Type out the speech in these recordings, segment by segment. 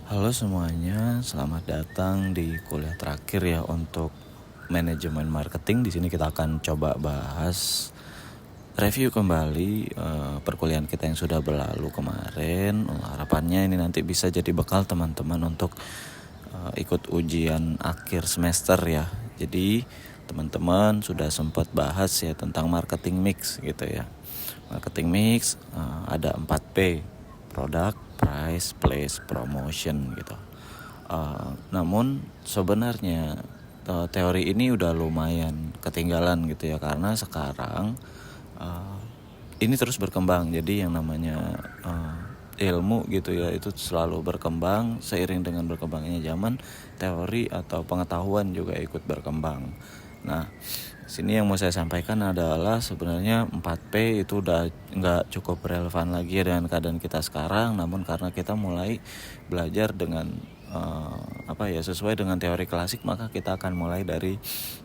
Halo semuanya, selamat datang di kuliah terakhir ya untuk manajemen marketing. Di sini kita akan coba bahas review kembali perkuliahan kita yang sudah berlalu kemarin. Harapannya ini nanti bisa jadi bekal teman-teman untuk ikut ujian akhir semester ya. Jadi teman-teman sudah sempat bahas ya tentang marketing mix gitu ya. Marketing mix ada 4P, product, price, place, promotion gitu. Namun sebenarnya teori ini udah lumayan ketinggalan gitu ya, karena sekarang ini terus berkembang. Jadi yang namanya ilmu gitu ya, itu selalu berkembang seiring dengan berkembangnya zaman. Teori atau pengetahuan juga ikut berkembang. Nah, sini yang mau saya sampaikan adalah sebenarnya 4P itu udah nggak cukup relevan lagi dengan keadaan kita sekarang. Namun karena kita mulai belajar dengan sesuai dengan teori klasik, maka kita akan mulai dari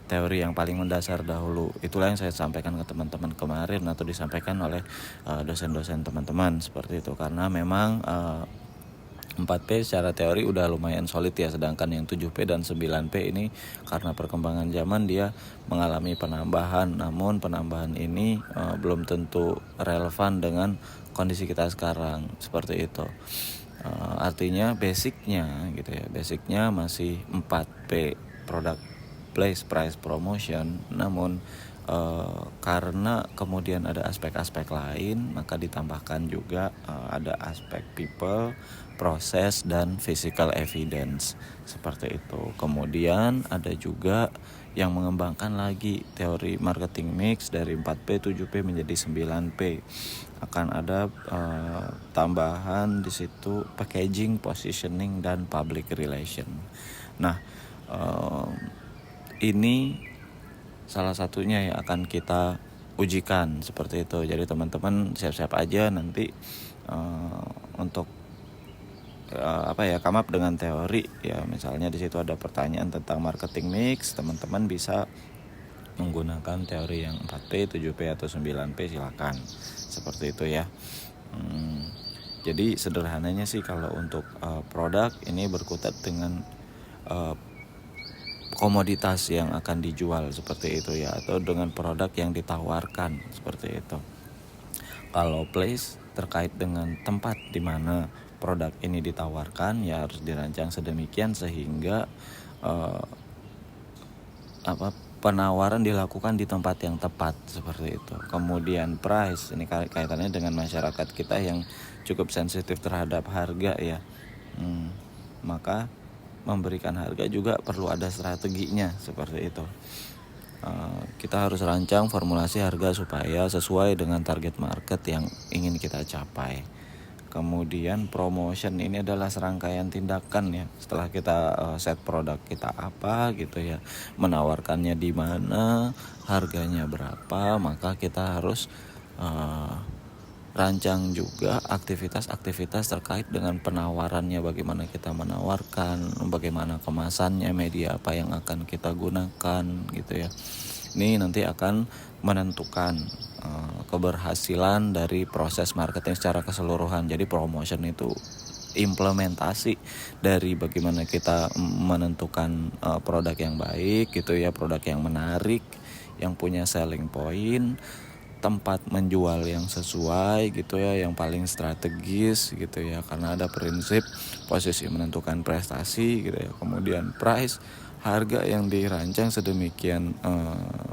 teori yang paling mendasar dahulu. Itulah yang saya sampaikan ke teman-teman kemarin atau disampaikan oleh dosen-dosen teman-teman seperti itu. Karena memang 4P secara teori udah lumayan solid ya, sedangkan yang 7P dan 9P ini karena perkembangan zaman dia mengalami penambahan. Namun penambahan ini belum tentu relevan dengan kondisi kita sekarang seperti itu. Artinya basicnya gitu ya, basicnya masih 4P, product, place, price, promotion. Namun karena kemudian ada aspek-aspek lain, maka ditambahkan juga ada aspek people, proses, dan physical evidence seperti itu. Kemudian ada juga yang mengembangkan lagi teori marketing mix dari 4P, 7P menjadi 9P. Akan ada tambahan di situ packaging, positioning, dan public relation. Nah, ini salah satunya yang akan kita ujikan seperti itu. Jadi teman-teman siap-siap aja nanti untuk come up dengan teori ya. Misalnya di situ ada pertanyaan tentang marketing mix, teman-teman bisa menggunakan teori yang 4P, 7P atau 9P, silakan. Seperti itu ya. Jadi sederhananya sih kalau untuk produk ini berkutat dengan komoditas yang akan dijual seperti itu ya, atau dengan produk yang ditawarkan seperti itu. Kalau place terkait dengan tempat di mana produk ini ditawarkan ya, harus dirancang sedemikian sehingga penawaran dilakukan di tempat yang tepat seperti itu. Kemudian price ini kaitannya dengan masyarakat kita yang cukup sensitif terhadap harga ya. Maka memberikan harga juga perlu ada strateginya seperti itu. Kita harus rancang formulasi harga supaya sesuai dengan target market yang ingin kita capai. Kemudian promotion ini adalah serangkaian tindakan ya. Setelah kita set produk kita apa gitu ya, menawarkannya di mana, harganya berapa, maka kita harus rancang juga aktivitas-aktivitas terkait dengan penawarannya, bagaimana kita menawarkan, bagaimana kemasannya, media apa yang akan kita gunakan gitu ya. Ini nanti akan menentukan keberhasilan dari proses marketing secara keseluruhan. Jadi promotion itu implementasi dari bagaimana kita menentukan produk yang baik gitu ya, produk yang menarik, yang punya selling point, tempat menjual yang sesuai gitu ya, yang paling strategis gitu ya, karena ada prinsip posisi menentukan prestasi gitu ya. Kemudian price, harga yang dirancang sedemikian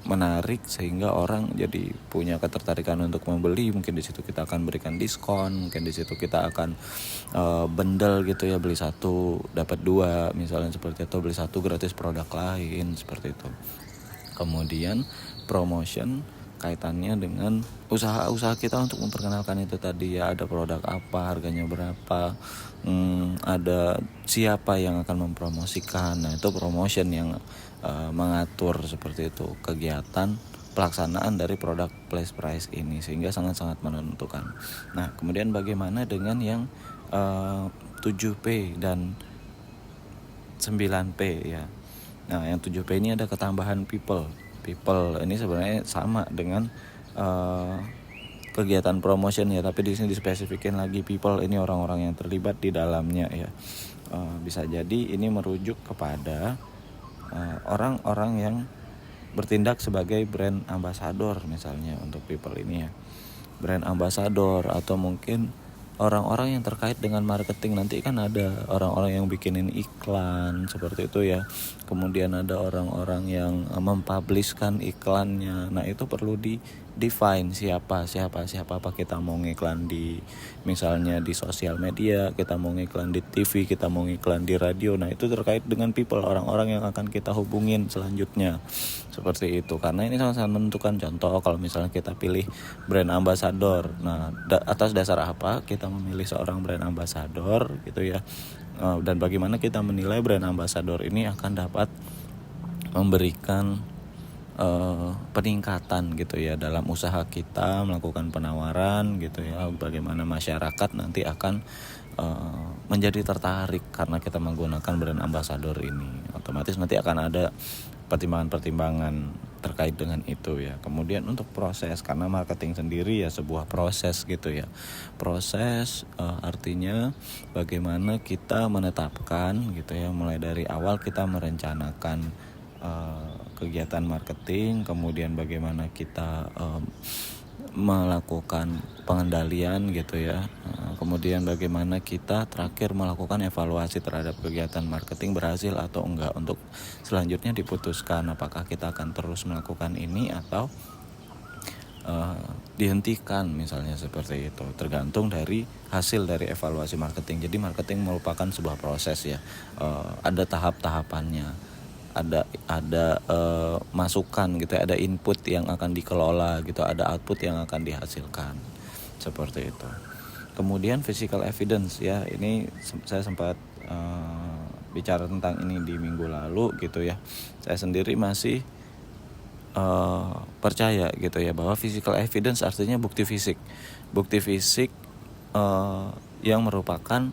menarik sehingga orang jadi punya ketertarikan untuk membeli. Mungkin di situ kita akan berikan diskon, mungkin di situ kita akan bundle gitu ya, beli satu dapat dua misalnya seperti itu, beli satu gratis produk lain seperti itu. Kemudian promotion kaitannya dengan usaha-usaha kita untuk memperkenalkan itu tadi ya, ada produk apa, harganya berapa, ada siapa yang akan mempromosikan. Nah itu promotion yang mengatur seperti itu kegiatan pelaksanaan dari produk place price ini, sehingga sangat-sangat menentukan. Nah kemudian bagaimana dengan yang 7P dan 9P ya. Nah yang 7P ini ada ketambahan people ini sebenarnya sama dengan kegiatan promotion ya, tapi di sini dispesifikin lagi people, ini orang-orang yang terlibat di dalamnya ya. Bisa jadi ini merujuk kepada orang-orang yang bertindak sebagai brand ambassador misalnya untuk people ini ya, brand ambassador, atau mungkin orang-orang yang terkait dengan marketing. Nanti kan ada orang-orang yang bikinin iklan seperti itu ya, kemudian ada orang-orang yang mempublishkan iklannya. Nah itu perlu di define siapa apa kita mau ngiklan di misalnya di sosial media, kita mau ngiklan di TV, kita mau ngiklan di radio. Nah itu terkait dengan people, orang-orang yang akan kita hubungin selanjutnya seperti itu, karena ini sangat menentukan. Contoh kalau misalnya kita pilih brand ambassador, nah atas dasar apa kita memilih seorang brand ambassador gitu ya, dan bagaimana kita menilai brand ambassador ini akan dapat memberikan peningkatan gitu ya dalam usaha kita melakukan penawaran gitu ya, bagaimana masyarakat nanti akan menjadi tertarik karena kita menggunakan brand ambassador ini. Otomatis nanti akan ada pertimbangan-pertimbangan terkait dengan itu ya. Kemudian untuk proses, karena marketing sendiri ya sebuah proses gitu ya. Proses artinya bagaimana kita menetapkan gitu ya, mulai dari awal kita merencanakan kegiatan marketing, kemudian bagaimana kita melakukan pengendalian gitu ya, kemudian bagaimana kita terakhir melakukan evaluasi terhadap kegiatan marketing berhasil atau enggak, untuk selanjutnya diputuskan apakah kita akan terus melakukan ini atau dihentikan misalnya, seperti itu tergantung dari hasil dari evaluasi marketing. Jadi marketing merupakan sebuah proses ya, ada tahap-tahapannya, ada masukan gitu ya, ada input yang akan dikelola gitu, ada output yang akan dihasilkan, seperti itu. Kemudian physical evidence ya, ini saya sempat bicara tentang ini di minggu lalu gitu ya. Saya sendiri masih percaya gitu ya bahwa physical evidence artinya bukti fisik yang merupakan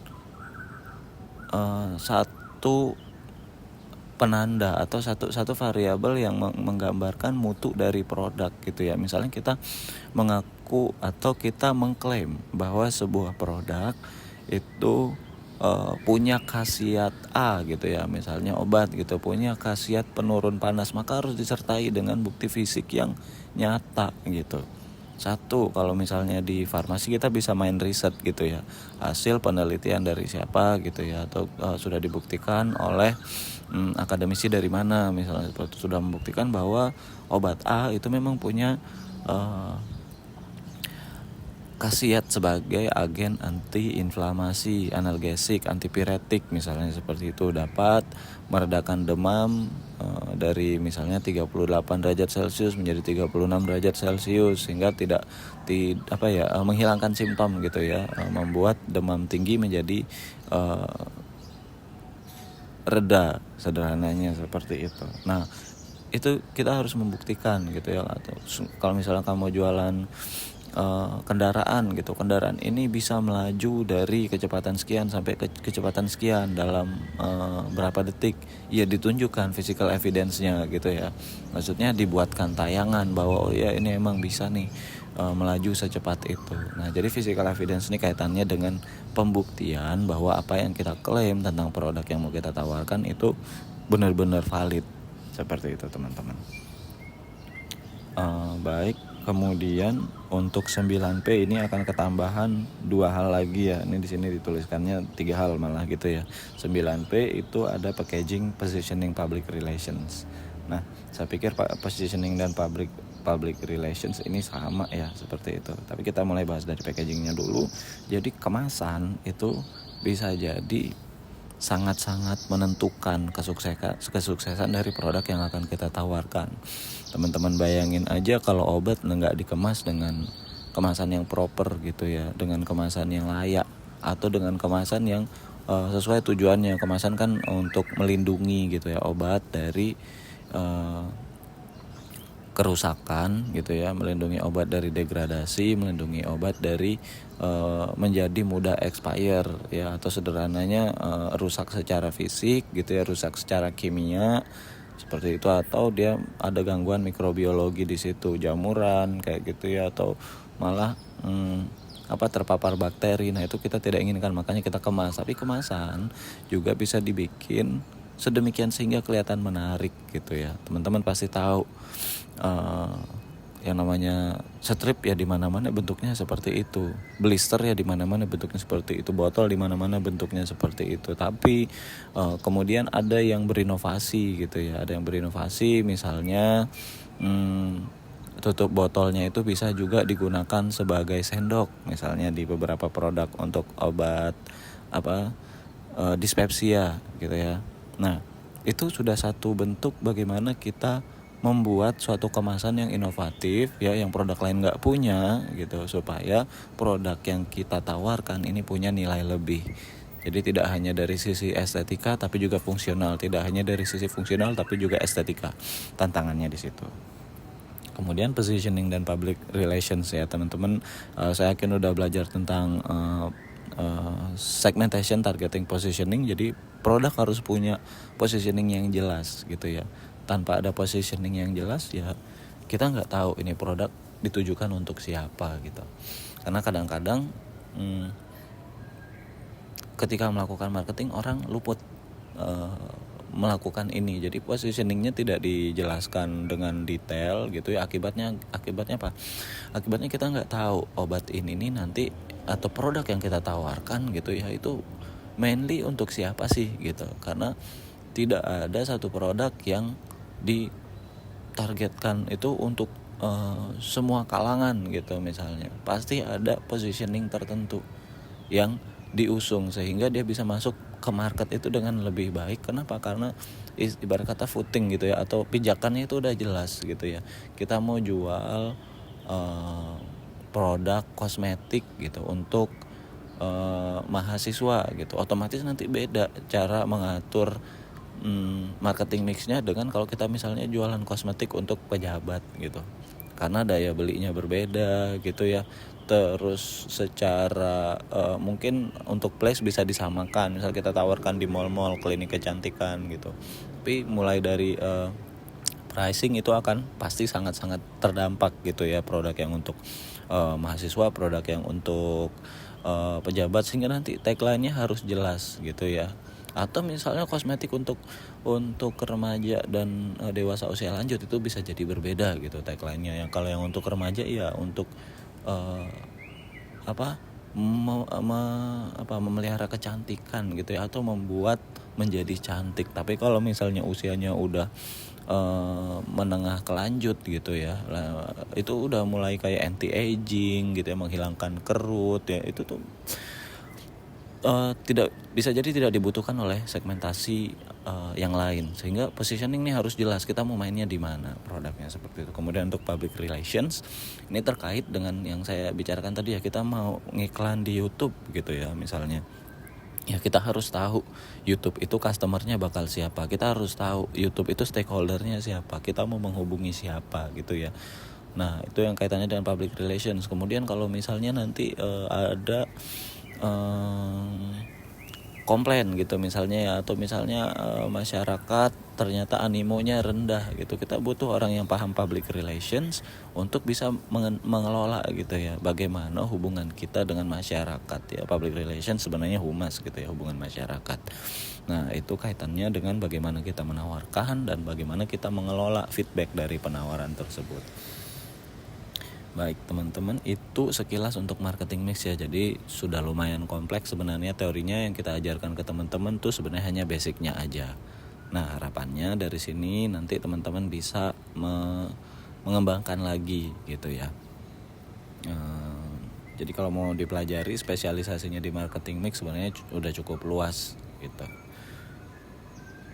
satu penanda atau satu variabel yang menggambarkan mutu dari produk gitu ya. Misalnya kita mengaku atau kita mengklaim bahwa sebuah produk itu punya khasiat A gitu ya, misalnya obat gitu punya khasiat penurun panas, maka harus disertai dengan bukti fisik yang nyata gitu. Satu, kalau misalnya di farmasi kita bisa main riset gitu ya, hasil penelitian dari siapa gitu ya, atau sudah dibuktikan oleh akademisi dari mana misalnya, seperti itu, sudah membuktikan bahwa obat A itu memang punya khasiat sebagai agen anti-inflamasi, analgesik, antipiretik misalnya, seperti itu, dapat meredakan demam dari misalnya 38 derajat Celcius menjadi 36 derajat Celcius, sehingga tidak menghilangkan simptom gitu ya, membuat demam tinggi menjadi reda, sederhananya seperti itu. Nah itu kita harus membuktikan gitu ya. Atau kalau misalnya kamu jualan kendaraan gitu, kendaraan ini bisa melaju dari kecepatan sekian sampai kecepatan sekian dalam berapa detik, ya ditunjukkan physical evidence-nya gitu ya. Maksudnya dibuatkan tayangan bahwa ya ini emang bisa nih melaju secepat itu. Nah jadi physical evidence ini kaitannya dengan pembuktian bahwa apa yang kita klaim tentang produk yang mau kita tawarkan itu benar-benar valid, seperti itu teman-teman. Baik, kemudian untuk 9P ini akan ketambahan 2 hal lagi ya. Ini di sini dituliskannya 3 hal malah gitu ya. 9P itu ada packaging, positioning, public relations. Nah, saya pikir positioning dan public relations ini sama ya, seperti itu. Tapi kita mulai bahas dari packagingnya dulu. Jadi kemasan itu bisa jadi sangat-sangat menentukan kesuksesan dari produk yang akan kita tawarkan. Teman-teman bayangin aja kalau obat nggak dikemas dengan kemasan yang proper gitu ya, dengan kemasan yang layak, atau dengan kemasan yang sesuai tujuannya. Kemasan kan untuk melindungi gitu ya obat dari kerusakan gitu ya, melindungi obat dari degradasi, melindungi obat dari menjadi mudah expire ya, atau sederhananya rusak secara fisik gitu ya, rusak secara kimia seperti itu, atau dia ada gangguan mikrobiologi di situ, jamuran kayak gitu ya, atau malah terpapar bakteri. Nah itu kita tidak inginkan, makanya kita kemas. Tapi kemasan juga bisa dibikin sedemikian sehingga kelihatan menarik gitu ya. Teman-teman pasti tahu yang namanya strip ya, di mana-mana bentuknya seperti itu, blister ya di mana-mana bentuknya seperti itu, botol di mana-mana bentuknya seperti itu. Tapi kemudian ada yang berinovasi gitu ya, ada yang berinovasi, misalnya tutup botolnya itu bisa juga digunakan sebagai sendok, misalnya di beberapa produk untuk obat dispepsia gitu ya. Nah itu sudah satu bentuk bagaimana kita membuat suatu kemasan yang inovatif ya, yang produk lain nggak punya gitu, supaya produk yang kita tawarkan ini punya nilai lebih. Jadi tidak hanya dari sisi estetika tapi juga fungsional, tidak hanya dari sisi fungsional tapi juga estetika. Tantangannya di situ. Kemudian positioning dan public relations ya teman-teman, saya yakin udah belajar tentang segmentation, targeting, positioning. Jadi produk harus punya positioning yang jelas gitu ya. Tanpa ada positioning yang jelas ya kita nggak tahu ini produk ditujukan untuk siapa gitu. Karena kadang-kadang ketika melakukan marketing orang luput melakukan ini. Jadi positioningnya tidak dijelaskan dengan detail gitu ya. Akibatnya apa? Akibatnya kita nggak tahu obat ini nanti atau produk yang kita tawarkan gitu ya itu mainly untuk siapa sih gitu. Karena tidak ada satu produk yang ditargetkan itu untuk semua kalangan gitu. Misalnya pasti ada positioning tertentu yang diusung sehingga dia bisa masuk ke market itu dengan lebih baik. Kenapa? Karena ibarat kata footing gitu ya, atau pijakannya itu udah jelas gitu ya. Kita mau jual produk kosmetik gitu untuk mahasiswa gitu, otomatis nanti beda cara mengatur marketing mixnya dengan kalau kita misalnya jualan kosmetik untuk pejabat gitu, karena daya belinya berbeda gitu ya. Terus secara mungkin untuk place bisa disamakan, misal kita tawarkan di mall-mall, klinik kecantikan gitu. Tapi mulai dari pricing itu akan pasti sangat-sangat terdampak gitu ya, produk yang untuk mahasiswa, produk yang untuk pejabat, sehingga nanti tagline-nya harus jelas gitu ya. Atau misalnya kosmetik untuk remaja dan dewasa usia lanjut itu bisa jadi berbeda gitu tagline-nya. Yang kalau yang untuk remaja ya untuk memelihara kecantikan gitu ya, atau membuat menjadi cantik. Tapi kalau misalnya usianya udah menengah ke lanjut gitu ya, itu udah mulai kayak anti aging gitu ya, menghilangkan kerut ya, itu tuh tidak bisa jadi tidak dibutuhkan oleh segmentasi yang lain. Sehingga positioning ini harus jelas, kita mau mainnya di mana produknya, seperti itu. Kemudian untuk public relations ini terkait dengan yang saya bicarakan tadi ya, kita mau ngiklan di YouTube gitu ya misalnya. Ya kita harus tahu YouTube itu customernya bakal siapa, kita harus tahu YouTube itu stakeholdernya siapa, kita mau menghubungi siapa gitu ya. Nah itu yang kaitannya dengan public relations. Kemudian kalau misalnya nanti ada komplain gitu misalnya ya, atau misalnya masyarakat ternyata animonya rendah gitu, kita butuh orang yang paham public relations untuk bisa mengelola gitu ya, bagaimana hubungan kita dengan masyarakat ya. Public relations sebenarnya humas gitu ya, hubungan masyarakat. Nah itu kaitannya dengan bagaimana kita menawarkan dan bagaimana kita mengelola feedback dari penawaran tersebut. Baik teman-teman, itu sekilas untuk marketing mix ya. Jadi sudah lumayan kompleks sebenarnya teorinya, yang kita ajarkan ke teman-teman tuh sebenarnya hanya basicnya aja. Nah harapannya dari sini nanti teman-teman bisa mengembangkan lagi gitu ya. Jadi kalau mau dipelajari spesialisasinya di marketing mix sebenarnya udah cukup luas gitu.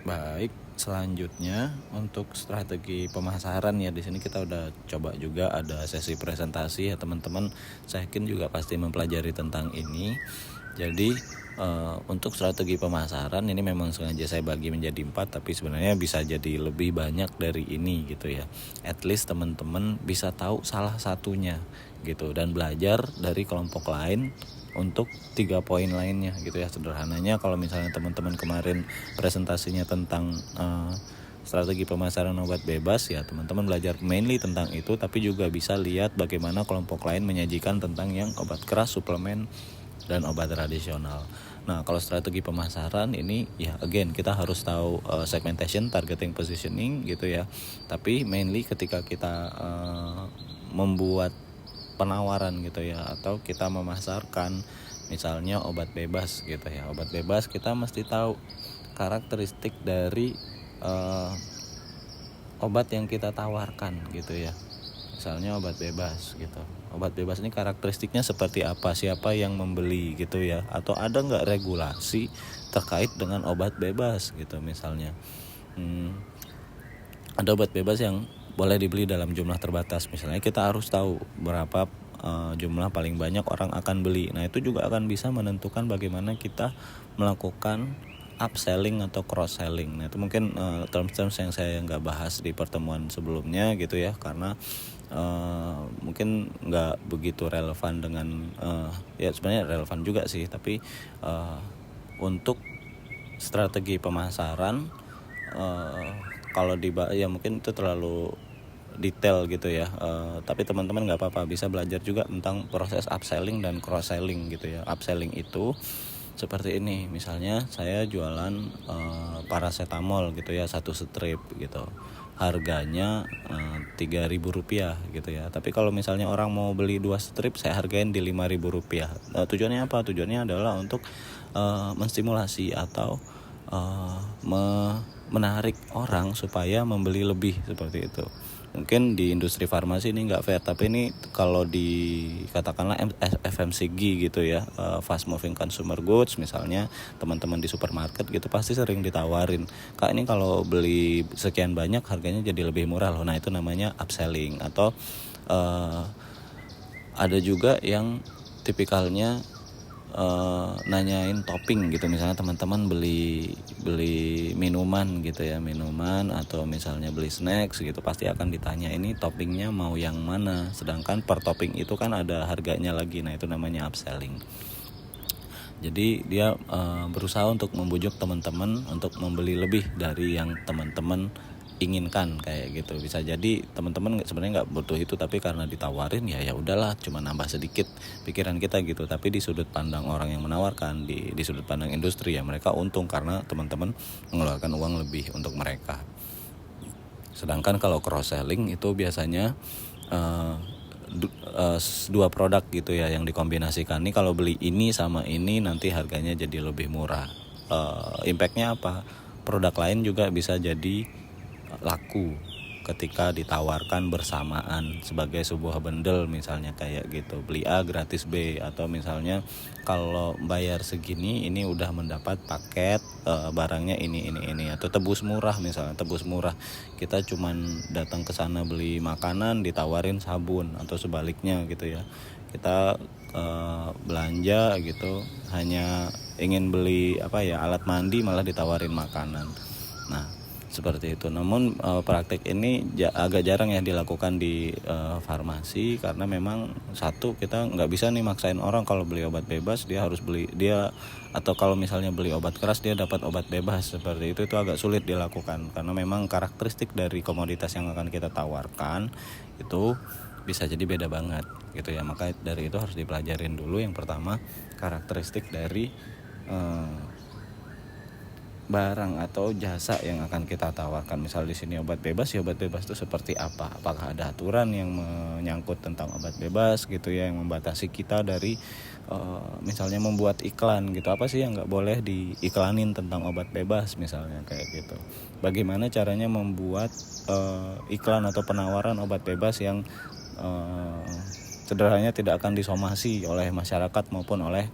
Baik, selanjutnya untuk strategi pemasaran ya, di sini kita udah coba juga ada sesi presentasi ya teman-teman. Saya yakin juga pasti mempelajari tentang ini. Jadi untuk strategi pemasaran ini memang sengaja saya bagi menjadi 4, tapi sebenarnya bisa jadi lebih banyak dari ini gitu ya. At least teman-teman bisa tahu salah satunya gitu dan belajar dari kelompok lain untuk 3 poin lainnya gitu ya. Sederhananya kalau misalnya teman-teman kemarin presentasinya tentang strategi pemasaran obat bebas ya teman-teman belajar mainly tentang itu, tapi juga bisa lihat bagaimana kelompok lain menyajikan tentang yang obat keras, suplemen, dan obat tradisional. Nah, kalau strategi pemasaran ini ya again kita harus tahu segmentation, targeting, positioning gitu ya. Tapi mainly ketika kita membuat penawaran gitu ya, atau kita memasarkan misalnya obat bebas gitu ya. Obat bebas kita mesti tahu karakteristik dari obat yang kita tawarkan gitu ya. Misalnya obat bebas gitu. Obat bebas ini karakteristiknya seperti apa, siapa yang membeli gitu ya, atau ada nggak regulasi terkait dengan obat bebas gitu misalnya. Ada obat bebas yang boleh dibeli dalam jumlah terbatas, misalnya kita harus tahu berapa jumlah paling banyak orang akan beli. Nah itu juga akan bisa menentukan bagaimana kita melakukan upselling atau cross selling. Nah itu mungkin terms-terms yang saya nggak bahas di pertemuan sebelumnya gitu ya, karena mungkin nggak begitu relevan dengan ya sebenarnya relevan juga sih, tapi untuk strategi pemasaran kalau ya mungkin itu terlalu detail gitu ya, tapi teman-teman nggak apa-apa bisa belajar juga tentang proses upselling dan cross selling gitu ya. Upselling itu seperti ini, misalnya saya jualan paracetamol gitu ya, 1 strip gitu, harganya Rp3.000 gitu ya. Tapi kalau misalnya orang mau beli 2 strip, saya hargain di Rp5.000. Tujuannya apa? Tujuannya adalah untuk menstimulasi atau menarik orang supaya membeli lebih, seperti itu. Mungkin di industri farmasi ini nggak fair, tapi ini kalau dikatakanlah FMCG gitu ya, fast moving consumer goods misalnya, teman-teman di supermarket gitu pasti sering ditawarin, Kak ini kalau beli sekian banyak harganya jadi lebih murah loh. Nah itu namanya upselling. Atau ada juga yang tipikalnya nanyain topping gitu, misalnya teman-teman beli minuman gitu ya, minuman atau misalnya beli snacks gitu, pasti akan ditanya ini toppingnya mau yang mana, sedangkan per topping itu kan ada harganya lagi. Nah itu namanya upselling. Jadi dia berusaha untuk membujuk teman-teman untuk membeli lebih dari yang teman-teman inginkan kayak gitu. Bisa jadi teman-teman sebenarnya nggak butuh itu, tapi karena ditawarin ya udahlah, cuma nambah sedikit pikiran kita gitu. Tapi di sudut pandang orang yang menawarkan, di sudut pandang industri ya mereka untung karena teman-teman mengeluarkan uang lebih untuk mereka. Sedangkan kalau cross selling itu biasanya dua produk gitu ya yang dikombinasikan. Nih kalau beli ini sama ini nanti harganya jadi lebih murah. Impactnya apa? Produk lain juga bisa jadi laku ketika ditawarkan bersamaan sebagai sebuah bundle, misalnya kayak gitu, beli A gratis B, atau misalnya kalau bayar segini ini udah mendapat paket barangnya ini, atau tebus murah, misalnya tebus murah kita cuman datang ke sana beli makanan ditawarin sabun, atau sebaliknya gitu ya, kita belanja gitu hanya ingin beli alat mandi malah ditawarin makanan. Nah seperti itu. Namun praktik ini agak jarang ya dilakukan di farmasi, karena memang satu, kita nggak bisa nih maksain orang kalau beli obat bebas dia harus beli dia, atau kalau misalnya beli obat keras dia dapat obat bebas, seperti itu agak sulit dilakukan karena memang karakteristik dari komoditas yang akan kita tawarkan itu bisa jadi beda banget gitu ya. Maka dari itu harus dipelajarin dulu. Yang pertama, karakteristik dari barang atau jasa yang akan kita tawarkan. Misal di sini obat bebas, ya obat bebas itu seperti apa? Apakah ada aturan yang menyangkut tentang obat bebas gitu ya, yang membatasi kita dari misalnya membuat iklan gitu. Apa sih yang nggak boleh diiklanin tentang obat bebas misalnya kayak gitu. Bagaimana caranya membuat iklan atau penawaran obat bebas yang sederhananya tidak akan disomasi oleh masyarakat maupun oleh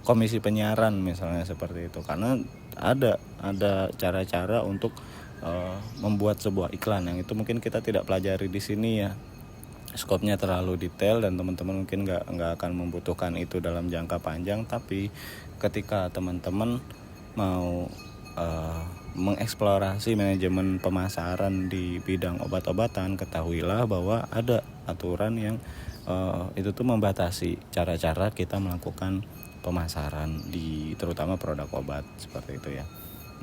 komisi penyiaran misalnya, seperti itu. Karena ada cara-cara untuk membuat sebuah iklan yang itu mungkin kita tidak pelajari di sini ya. Skopnya terlalu detail dan teman-teman mungkin nggak akan membutuhkan itu dalam jangka panjang. Tapi ketika teman-teman mau mengeksplorasi manajemen pemasaran di bidang obat-obatan, ketahuilah bahwa ada aturan yang itu tuh membatasi cara-cara kita melakukan pemasaran di terutama produk obat, seperti itu ya.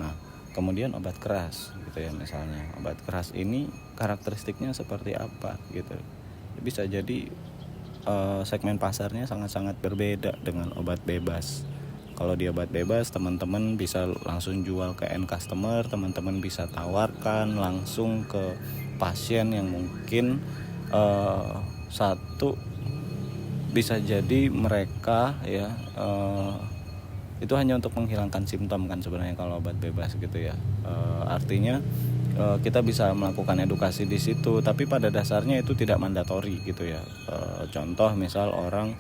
Nah, Kemudian obat keras gitu ya, misalnya obat keras ini karakteristiknya seperti apa gitu. Bisa jadi segmen pasarnya sangat-sangat berbeda dengan obat bebas. Kalau di obat bebas teman-teman bisa langsung jual ke end customer, teman-teman bisa tawarkan langsung ke pasien yang mungkin satu bisa jadi mereka ya itu hanya untuk menghilangkan simptom kan sebenarnya kalau obat bebas gitu ya. Artinya kita bisa melakukan edukasi di situ, tapi pada dasarnya itu tidak mandatori gitu ya. Contoh misal orang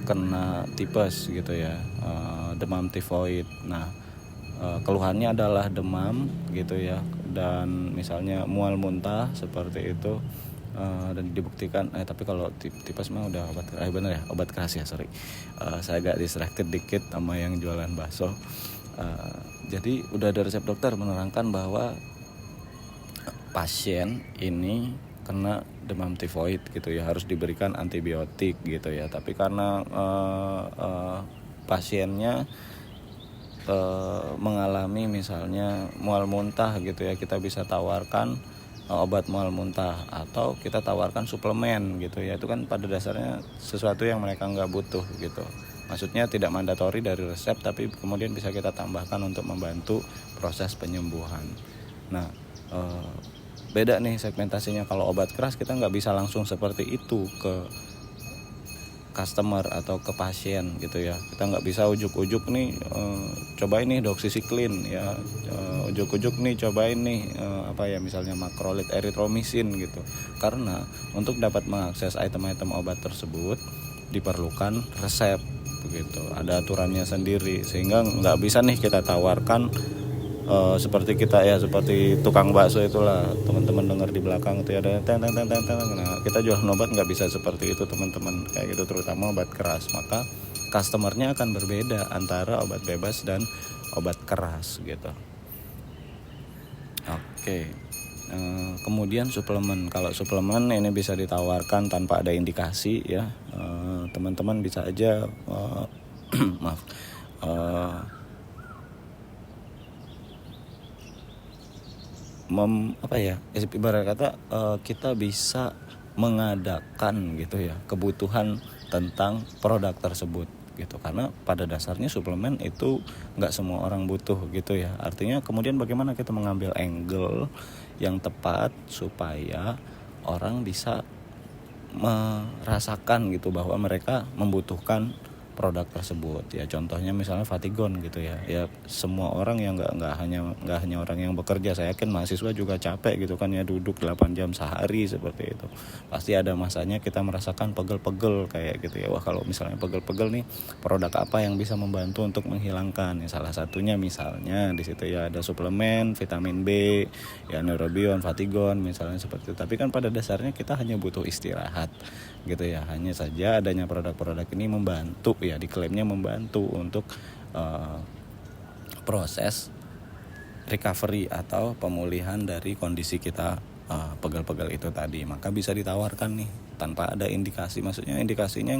kena tipes gitu ya, demam tifoid. Nah, keluhannya adalah demam gitu ya, dan misalnya mual muntah seperti itu. Dan dibuktikan tapi kalau tipes mah udah obat bener ya, obat keras ya, sorry. Saya agak distracted dikit sama yang jualan bakso. Jadi udah ada resep dokter menerangkan bahwa pasien ini kena demam tifoid gitu ya, harus diberikan antibiotik gitu ya. Tapi karena pasiennya mengalami misalnya mual muntah gitu ya, kita bisa tawarkan obat mual muntah, atau kita tawarkan suplemen gitu ya. Itu kan pada dasarnya sesuatu yang mereka nggak butuh gitu. Maksudnya tidak mandatori dari resep, tapi kemudian bisa kita tambahkan untuk membantu proses penyembuhan. Nah, beda nih segmentasinya. Kalau obat keras kita nggak bisa langsung seperti itu ke customer atau ke pasien gitu ya. Kita nggak bisa ujuk-ujuk nih cobain nih doxycycline ya, ujuk-ujuk nih cobain nih misalnya makrolid eritromisin gitu. Karena untuk dapat mengakses item-item obat tersebut diperlukan resep begitu, ada aturannya sendiri, sehingga nggak bisa nih kita tawarkan seperti tukang bakso itulah, teman-teman dengar di belakang itu ada teng. Nah, kita jual obat nggak bisa seperti itu teman-teman, kayak gitu, terutama obat keras. Maka customernya akan berbeda antara obat bebas dan obat keras gitu. Oke. Kemudian suplemen. Kalau suplemen ini bisa ditawarkan tanpa ada indikasi ya. Teman-teman bisa aja ibarat kata kita bisa mengadakan gitu ya kebutuhan tentang produk tersebut gitu, karena pada dasarnya suplemen itu nggak semua orang butuh gitu ya. Artinya kemudian bagaimana kita mengambil angle yang tepat supaya orang bisa merasakan gitu bahwa mereka membutuhkan produk tersebut ya. Contohnya misalnya Fatigon gitu ya, semua orang yang nggak hanya orang yang bekerja, saya yakin mahasiswa juga capek gitu kan ya, duduk 8 jam sehari seperti itu. Pasti ada masanya kita merasakan pegel-pegel kayak gitu ya. Wah, kalau misalnya pegel-pegel nih, produk apa yang bisa membantu untuk menghilangkan ya? Salah satunya misalnya di situ ya ada suplemen vitamin B ya, Neurobion, Fatigon misalnya seperti itu. Tapi kan pada dasarnya kita hanya butuh istirahat gitu ya. Hanya saja adanya produk-produk ini membantu ya, diklaimnya membantu untuk proses recovery atau pemulihan dari kondisi kita pegel-pegel itu tadi. Maka bisa ditawarkan nih tanpa ada indikasi, maksudnya indikasinya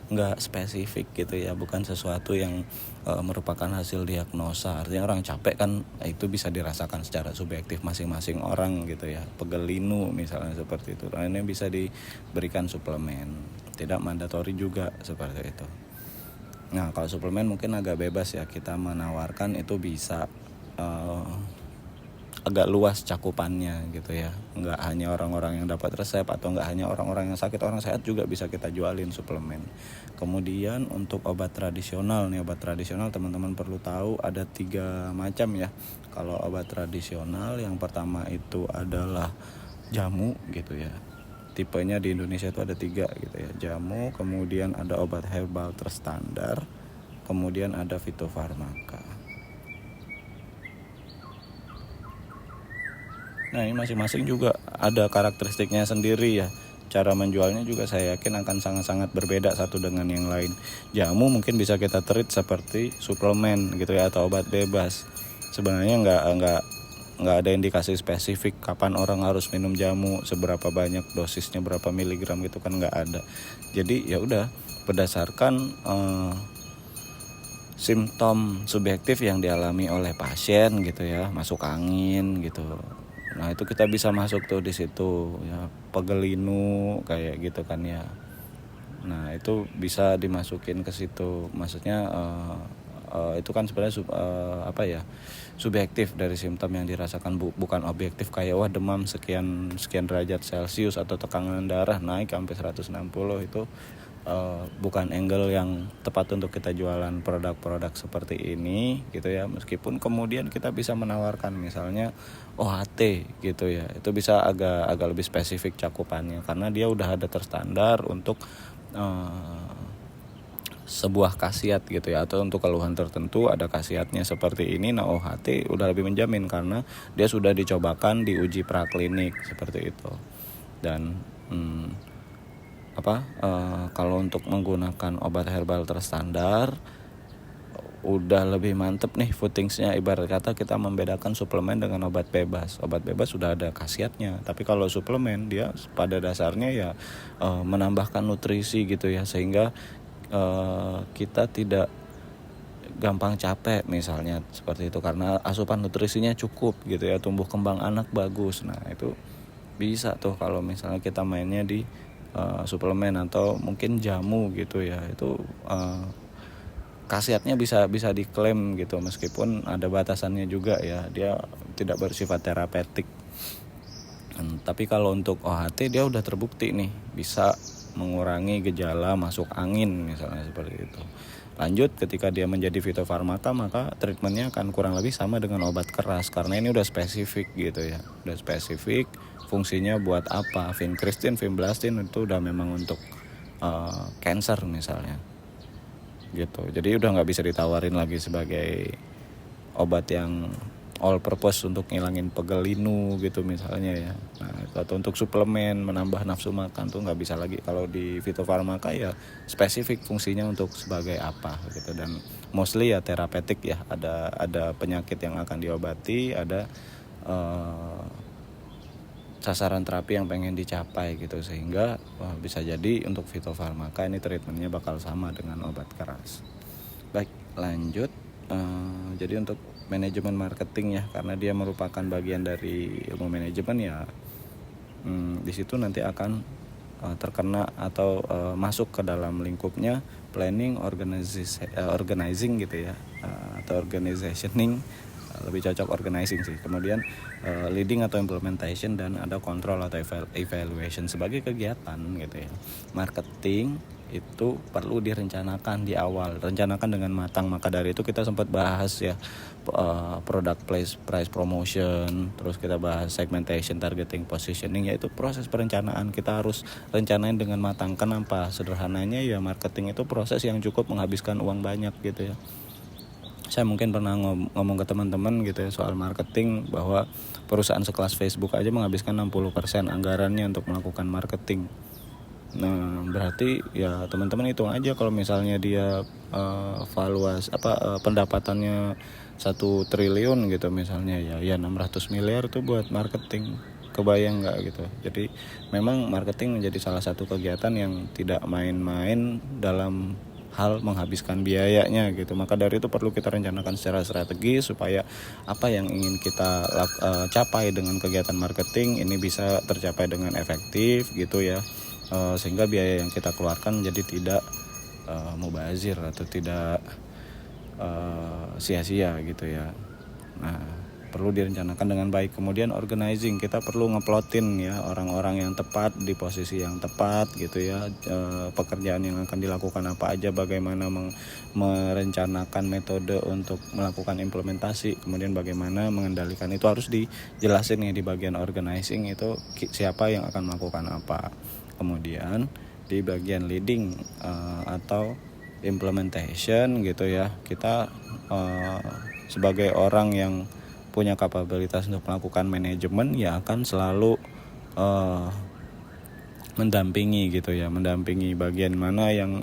nggak spesifik gitu ya, bukan sesuatu yang merupakan hasil diagnosa. Artinya orang capek kan itu bisa dirasakan secara subjektif masing-masing orang gitu ya, pegel linu misalnya seperti itu. Nah, ini bisa diberikan suplemen, tidak mandatori juga seperti itu. Nah, kalau suplemen mungkin agak bebas ya, kita menawarkan itu bisa agak luas cakupannya gitu ya, nggak hanya orang-orang yang dapat resep atau nggak hanya orang-orang yang sakit, orang sehat juga bisa kita jualin suplemen. Kemudian untuk obat tradisional nih, obat tradisional teman-teman perlu tahu ada 3 macam ya. Kalau obat tradisional yang pertama itu adalah jamu gitu ya, tipenya di Indonesia itu ada 3 gitu ya, jamu, kemudian ada obat herbal terstandar, kemudian ada fitofarmaka. Nah, ini masing-masing juga ada karakteristiknya sendiri ya. Cara menjualnya juga saya yakin akan sangat-sangat berbeda satu dengan yang lain. Jamu mungkin bisa kita treat seperti suplemen gitu ya, atau obat bebas. Sebenarnya nggak ada indikasi spesifik kapan orang harus minum jamu, seberapa banyak dosisnya, berapa miligram gitu kan nggak ada. Jadi ya udah berdasarkan simptom subjektif yang dialami oleh pasien gitu ya, masuk angin gitu. Nah itu kita bisa masuk tuh di situ ya, pegelinu kayak gitu kan ya. Nah itu bisa dimasukin ke situ, maksudnya itu kan sebenarnya subjektif dari simptom yang dirasakan, bukan objektif kayak wah demam sekian derajat Celcius atau tekanan darah naik sampai 160. Itu bukan angle yang tepat untuk kita jualan produk-produk seperti ini gitu ya. Meskipun kemudian kita bisa menawarkan misalnya OHT gitu ya, itu bisa agak lebih spesifik cakupannya karena dia udah ada terstandar untuk sebuah khasiat gitu ya, atau untuk keluhan tertentu ada khasiatnya seperti ini. Nah OHT udah lebih menjamin karena dia sudah dicobakan di uji praklinik seperti itu. Dan kalau untuk menggunakan obat herbal terstandar udah lebih mantep nih footingsnya. Ibarat kata kita membedakan suplemen dengan obat bebas. Obat bebas sudah ada khasiatnya, tapi kalau suplemen dia pada dasarnya ya menambahkan nutrisi gitu ya, sehingga kita tidak gampang capek misalnya seperti itu karena asupan nutrisinya cukup gitu ya, tumbuh kembang anak bagus. Nah itu bisa tuh kalau misalnya kita mainnya di suplemen atau mungkin jamu gitu ya, itu khasiatnya bisa diklaim gitu, meskipun ada batasannya juga ya, dia tidak bersifat terapeutik. Tapi kalau untuk OHT dia udah terbukti nih bisa mengurangi gejala masuk angin misalnya seperti itu. Lanjut, ketika dia menjadi fitofarmaka maka treatmentnya akan kurang lebih sama dengan obat keras karena ini udah spesifik gitu ya, udah spesifik fungsinya buat apa. Vincristin, vinblastine itu udah memang untuk cancer misalnya gitu. Jadi udah nggak bisa ditawarin lagi sebagai obat yang all purpose untuk ngilangin pegelinu gitu misalnya ya. Nah, atau untuk suplemen menambah nafsu makan tuh nggak bisa lagi. Kalau di fitofarmaka ya spesifik fungsinya untuk sebagai apa gitu, dan mostly ya terapeutik ya, ada penyakit yang akan diobati, ada sasaran terapi yang pengen dicapai gitu, sehingga bisa jadi untuk fitofarmaka ini treatmentnya bakal sama dengan obat keras. Baik, lanjut. Jadi untuk manajemen marketing ya, karena dia merupakan bagian dari ilmu manajemen ya, di situ nanti akan terkena atau masuk ke dalam lingkupnya planning, organizing gitu ya, atau organizationing, lebih cocok organizing sih. Kemudian leading atau implementation, dan ada control atau evaluation sebagai kegiatan gitu ya. Marketing itu perlu direncanakan di awal, rencanakan dengan matang. Maka dari itu kita sempat bahas ya product price promotion, terus kita bahas segmentation, targeting, positioning, yaitu proses perencanaan. Kita harus rencanain dengan matang. Kenapa? Sederhananya ya marketing itu proses yang cukup menghabiskan uang banyak gitu ya. Saya mungkin pernah ngomong ke teman-teman gitu ya soal marketing, bahwa perusahaan sekelas Facebook aja menghabiskan 60% anggarannya untuk melakukan marketing. Nah berarti ya teman-teman hitung aja, kalau misalnya dia pendapatannya 1 triliun gitu misalnya, ya 600 miliar tuh buat marketing. Kebayang nggak gitu? Jadi memang marketing menjadi salah satu kegiatan yang tidak main-main dalam hal menghabiskan biayanya gitu. Maka dari itu perlu kita rencanakan secara strategis supaya apa yang ingin kita capai dengan kegiatan marketing ini bisa tercapai dengan efektif gitu ya. Sehingga biaya yang kita keluarkan jadi tidak mubazir atau tidak sia-sia gitu ya. Nah perlu direncanakan dengan baik. Kemudian organizing, kita perlu ngeplotin ya orang-orang yang tepat di posisi yang tepat gitu ya, pekerjaan yang akan dilakukan apa aja, bagaimana merencanakan metode untuk melakukan implementasi, kemudian bagaimana mengendalikan. Itu harus dijelasin nih di bagian organizing, itu siapa yang akan melakukan apa. Kemudian di bagian leading atau implementation gitu ya, kita sebagai orang yang punya kapabilitas untuk melakukan manajemen ya akan selalu mendampingi gitu ya, mendampingi bagian mana yang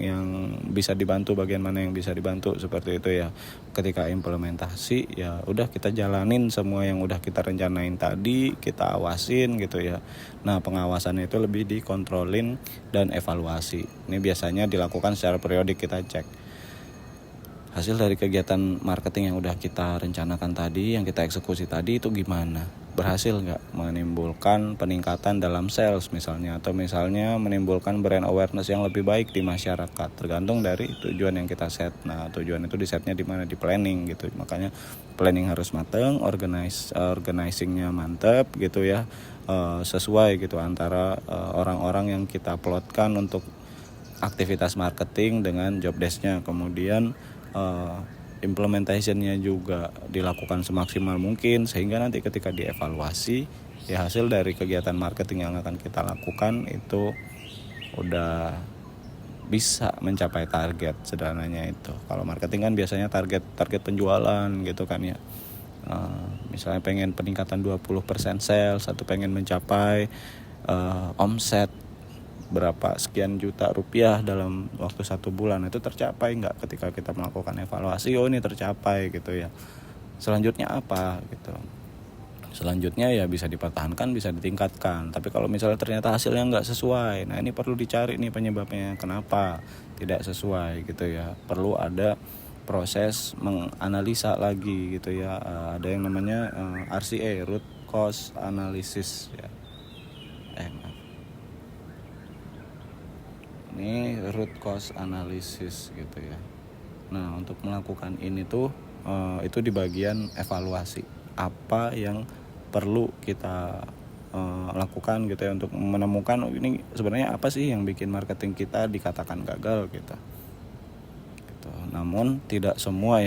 bisa dibantu, bagian mana yang bisa dibantu seperti itu ya. Ketika implementasi ya udah kita jalanin semua yang udah kita rencanain tadi, kita awasin gitu ya. Nah pengawasan itu lebih dikontrolin dan evaluasi. Ini biasanya dilakukan secara periodik, kita cek hasil dari kegiatan marketing yang udah kita rencanakan tadi, yang kita eksekusi tadi itu gimana? Berhasil nggak menimbulkan peningkatan dalam sales misalnya, atau misalnya menimbulkan brand awareness yang lebih baik di masyarakat, tergantung dari tujuan yang kita set. Nah, tujuan itu di setnya di mana, di planning gitu. Makanya planning harus mateng, organizingnya mantep gitu ya, sesuai gitu antara orang-orang yang kita plotkan untuk aktivitas marketing dengan job desk-nya. Kemudian implementationnya juga dilakukan semaksimal mungkin, sehingga nanti ketika dievaluasi ya hasil dari kegiatan marketing yang akan kita lakukan itu udah bisa mencapai target. Sederhananya itu, kalau marketing kan biasanya target penjualan gitu kan ya. Misalnya pengen peningkatan 20% sales, atau pengen mencapai omset berapa sekian juta rupiah dalam waktu 1 bulan, itu tercapai nggak ketika kita melakukan evaluasi? Oh, ini tercapai gitu ya. Selanjutnya apa gitu? Selanjutnya ya bisa dipertahankan, bisa ditingkatkan. Tapi kalau misalnya ternyata hasilnya nggak sesuai, nah ini perlu dicari nih penyebabnya, kenapa tidak sesuai gitu ya. Perlu ada proses menganalisa lagi gitu ya. Ada yang namanya RCA, root cause analysis ya. Ini root cause analysis gitu ya. Nah, untuk melakukan ini tuh itu di bagian evaluasi, apa yang perlu kita lakukan gitu ya, untuk menemukan ini sebenarnya apa sih yang bikin marketing kita dikatakan gagal gitu. Namun tidak semua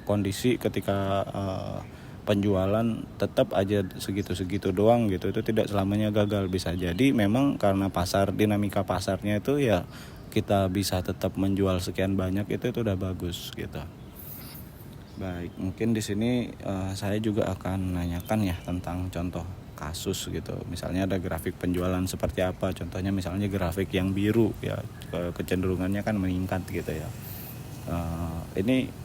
kondisi ketika penjualan tetap aja segitu-segitu doang gitu, itu tidak selamanya gagal. Bisa jadi memang karena dinamika pasarnya itu ya kita bisa tetap menjual sekian banyak, itu udah bagus gitu. Baik, mungkin di sini saya juga akan nanyakan ya tentang contoh kasus gitu. Misalnya ada grafik penjualan seperti apa, contohnya misalnya grafik yang biru ya, kecenderungannya kan meningkat gitu ya. Ini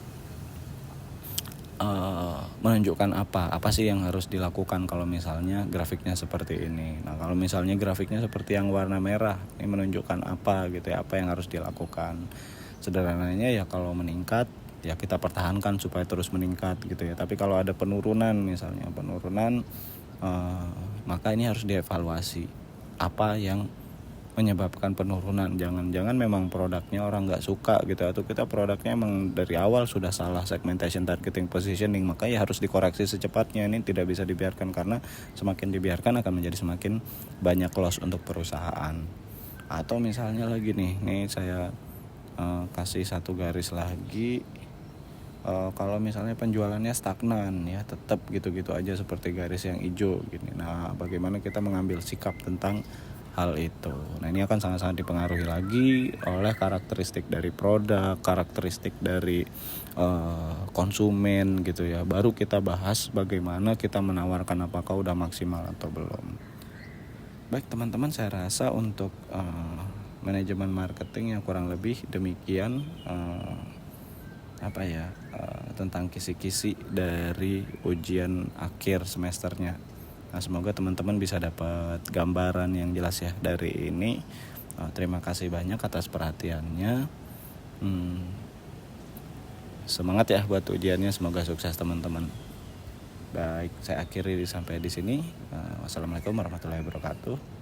menunjukkan apa sih yang harus dilakukan kalau misalnya grafiknya seperti ini. Nah, kalau misalnya grafiknya seperti yang warna merah, ini menunjukkan apa gitu ya, apa yang harus dilakukan. Sederhananya ya, kalau meningkat ya kita pertahankan supaya terus meningkat gitu ya. Tapi kalau ada penurunan maka ini harus dievaluasi apa yang menyebabkan penurunan. Jangan-jangan memang produknya orang nggak suka gitu, atau kita produknya emang dari awal sudah salah segmentation, targeting, positioning, maka ya harus dikoreksi secepatnya. Ini tidak bisa dibiarkan, karena semakin dibiarkan akan menjadi semakin banyak loss untuk perusahaan. Atau misalnya lagi nih saya kasih satu garis lagi, kalau misalnya penjualannya stagnan ya, tetap gitu-gitu aja seperti garis yang hijau gini. Nah, bagaimana kita mengambil sikap tentang hal itu? Nah, ini akan sangat-sangat dipengaruhi lagi oleh karakteristik dari produk, karakteristik dari konsumen gitu ya. Baru kita bahas bagaimana kita menawarkan, apakah udah maksimal atau belum. Baik teman-teman, saya rasa untuk manajemen marketing yang kurang lebih demikian tentang kisi-kisi dari ujian akhir semesternya. Nah, semoga teman-teman bisa dapat gambaran yang jelas ya dari ini. Terima kasih banyak atas perhatiannya. Semangat ya buat ujiannya, semoga sukses teman-teman. Baik, saya akhiri sampai di sini. Wassalamualaikum warahmatullahi wabarakatuh.